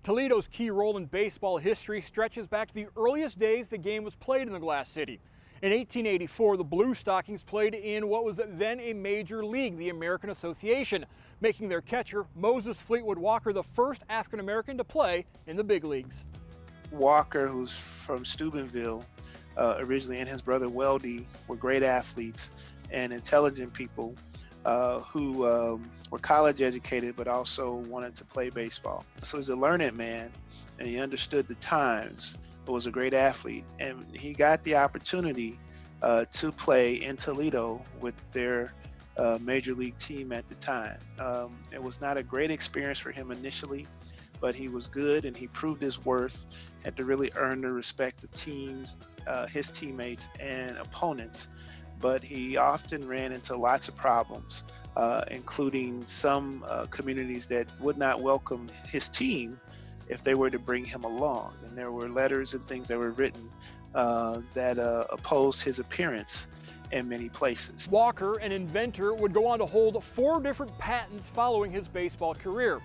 Toledo's key role in baseball history stretches back to the earliest days the game was played in the Glass City. In 1884, the Blue Stockings played in what was then a major league, the American Association, making their catcher, Moses Fleetwood Walker, the first African-American to play in the big leagues. Walker, who's from Steubenville originally, and his brother Weldy were great athletes and intelligent people who were college educated but also wanted to play baseball. So he's a learned man, and he understood the times, but was a great athlete. And he got the opportunity to play in Toledo with their major league team at the time. It was not a great experience for him initially, but he was good and he proved his worth, had to really earn the respect of teams, his teammates and opponents. But he often ran into lots of problems, including some communities that would not welcome his team if they were to bring him along. And there were letters and things that were written that opposed his appearance in many places. Walker, an inventor, would go on to hold 4 different patents following his baseball career.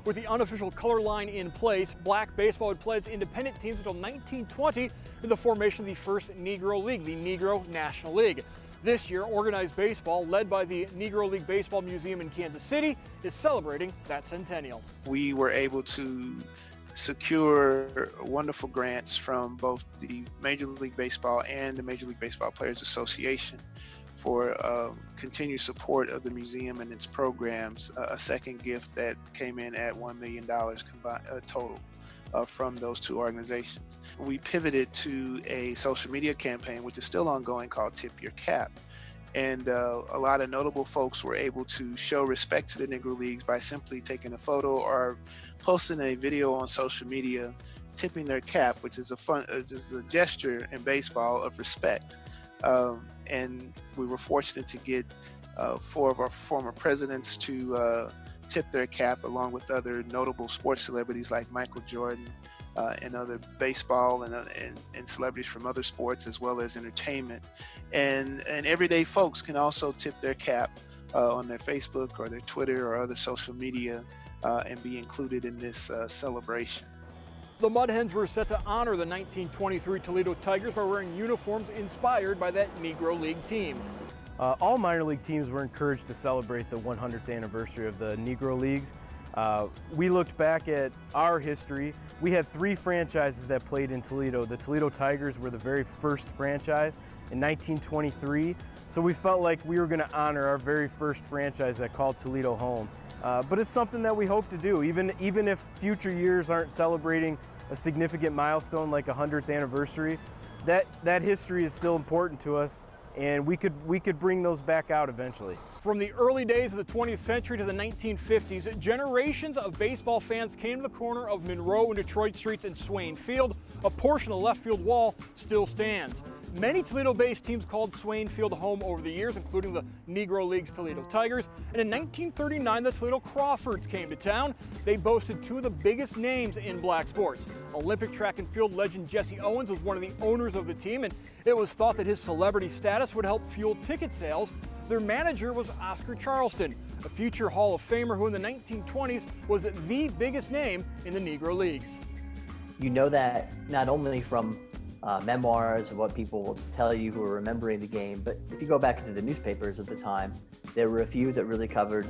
With the unofficial color line in place, black baseball would play its independent teams until 1920 in the formation of the first Negro League, the Negro National League. This year, organized baseball, led by the Negro League Baseball Museum in Kansas City, is celebrating that centennial. We were able to secure wonderful grants from both the Major League Baseball and the Major League Baseball Players Association for continued support of the museum and its programs, a second gift that came in at $1 million combined, total from those 2 organizations. We pivoted to a social media campaign, which is still ongoing, called Tip Your Cap. And a lot of notable folks were able to show respect to the Negro Leagues by simply taking a photo or posting a video on social media, tipping their cap, which is just a gesture in baseball of respect. And we were fortunate to get 4 of our former presidents to tip their cap, along with other notable sports celebrities like Michael Jordan and other baseball and celebrities from other sports, as well as entertainment. And everyday folks can also tip their cap on their Facebook or their Twitter or other social media and be included in this celebration. The Mud Hens were set to honor the 1923 Toledo Tigers by wearing uniforms inspired by that Negro League team. All minor league teams were encouraged to celebrate the 100th anniversary of the Negro Leagues. We looked back at our history. We had 3 franchises that played in Toledo. The Toledo Tigers were the very first franchise in 1923, so we felt like we were going to honor our very first franchise that called Toledo home. But it's something that we hope to do, even if future years aren't celebrating a significant milestone like a 100th anniversary. That history is still important to us, and we could bring those back out eventually. From the early days of the 20th century to the 1950s, generations of baseball fans came to the corner of Monroe and Detroit Streets in Swain Field. A portion of the left field wall still stands. Many Toledo-based teams called Swain Field home over the years, including the Negro League's Toledo Tigers. And in 1939, the Toledo Crawfords came to town. They boasted 2 of the biggest names in black sports. Olympic track and field legend Jesse Owens was one of the owners of the team, and it was thought that his celebrity status would help fuel ticket sales. Their manager was Oscar Charleston, a future Hall of Famer who in the 1920s was the biggest name in the Negro Leagues. You know that not only from memoirs of what people will tell you who are remembering the game, but if you go back into the newspapers at the time, there were a few that really covered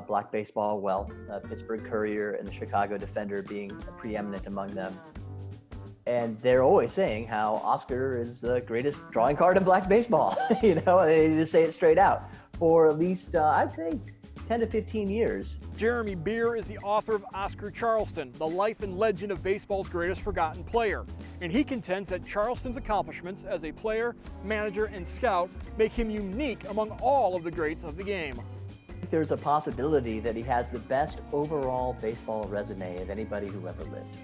black baseball well, Pittsburgh Courier and the Chicago Defender being preeminent among them. And they're always saying how Oscar is the greatest drawing card in black baseball. You know, they just say it straight out for at least, I'd say, 10 to 15 years. Jeremy Beer is the author of Oscar Charleston, the life and legend of baseball's greatest forgotten player. And he contends that Charleston's accomplishments as a player, manager, and scout make him unique among all of the greats of the game. There's a possibility that he has the best overall baseball resume of anybody who ever lived.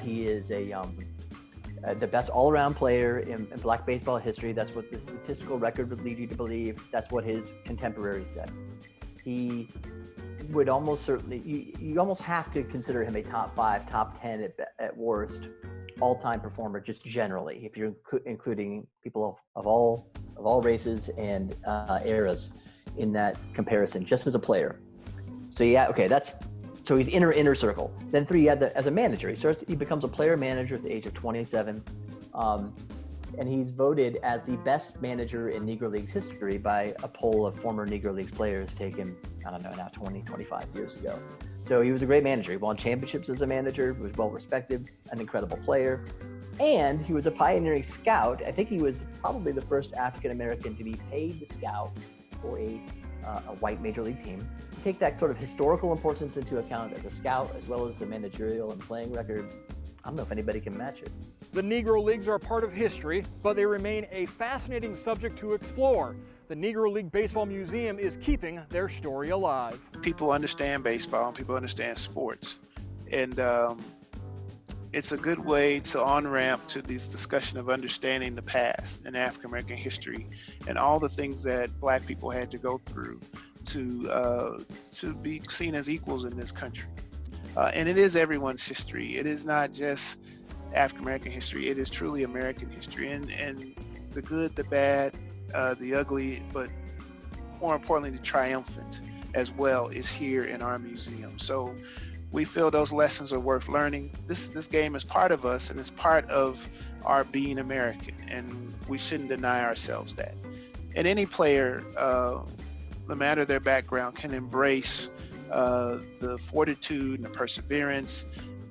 He is the best all-around player in black baseball history. That's what the statistical record would lead you to believe. That's what his contemporaries said. He would almost certainly, you almost have to consider him a top 5, top 10 at worst, all-time performer, just generally, if you're including people of all races and eras in that comparison, just as a player. So yeah, okay, that's So he's inner circle. Then 3, as a manager, he becomes a player manager at the age of 27. And he's voted as the best manager in Negro Leagues history by a poll of former Negro Leagues players taken, I don't know, now 20, 25 years ago. So he was a great manager. He won championships as a manager, was well respected, an incredible player. And he was a pioneering scout. I think he was probably the first African-American to be paid to scout for a white major league team. Take that sort of historical importance into account as a scout, as well as the managerial and playing record. I don't know if anybody can match it. The Negro Leagues are a part of history, but they remain a fascinating subject to explore. The Negro League Baseball Museum is keeping their story alive. People understand baseball and people understand sports. And it's a good way to on-ramp to this discussion of understanding the past and African-American history and all the things that Black people had to go through to be seen as equals in this country. And it is everyone's history. It is not just African-American history. It is truly American history. And the good, the bad, the ugly, but more importantly, the triumphant as well is here in our museum. So we feel those lessons are worth learning. This game is part of us and it's part of our being American, and we shouldn't deny ourselves that. And any player, no matter their background, can embrace the fortitude and the perseverance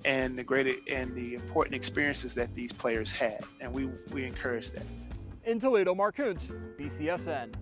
and the important experiences that these players had, and we encourage that. In Toledo, Mark Kuntz, BCSN.